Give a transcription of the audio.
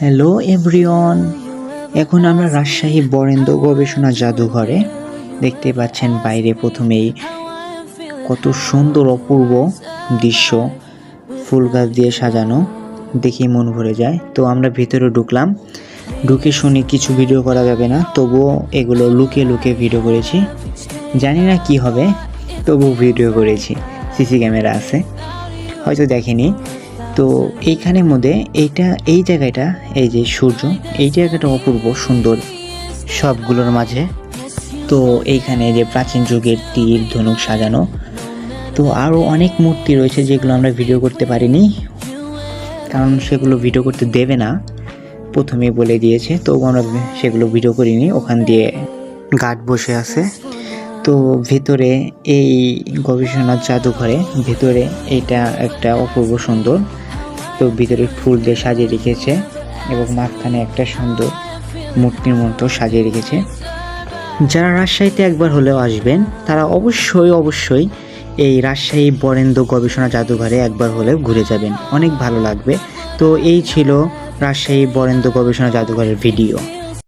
Hello everyone, এখন আমরা রাজশাহী বরেন্দ্র গবেষণা জাদুঘরে দেখতে পাচ্ছেন। বাইরে প্রথমেই কত সুন্দর অপূর্ব দৃশ্য, ফুল গাছ দিয়ে সাজানো, দেখে মন ভরে যায়। তো আমরা ভিতরে ঢুকলাম, ঢুকে শুনি কিছু ভিডিও করা যাবে না, তবুও এগুলো লুকিয়ে লুকিয়ে ভিডিও করেছি। জানি না কি হবে, তবুও ভিডিও করেছি। সিসি ক্যামেরা আছে, হয়তো দেখেনি। তো এইখানের মধ্যে এই জায়গাটা, এই যে সূর্য, এই জায়গাটা অপূর্ব সুন্দর সবগুলোর মাঝে। তো এইখানে যে প্রাচীন যুগের তীর ধনুক সাজানো, তো আরও অনেক মূর্তি রয়েছে যেগুলো আমরা ভিডিও করতে পারিনি, কারণ সেগুলো ভিডিও করতে দেবে না, প্রথমেই বলে দিয়েছে। তো আমরা সেগুলো ভিডিও করিনি, ওখান দিয়ে গার্ড বসে আছে। তো ভিতরে এই গবেষণা জাদুঘরে ভিতরে এটা একটা অপূর্ব সুন্দর। তো ভিতরে ফুল দিয়ে সাজিয়ে রেখেছে এবং মাঝখানে একটা সুন্দর মূর্তির মতো সাজিয়ে রেখেছে। যারা রাজশাহীতে একবার হলেও আসবেন তারা অবশ্যই এই রাজশাহী বরেন্দ্র গবেষণা জাদুঘরে একবার হলেও ঘুরে যাবেন, অনেক ভালো লাগবে। তো এই ছিল রাজশাহী বরেন্দ্র গবেষণা জাদুঘরের ভিডিও।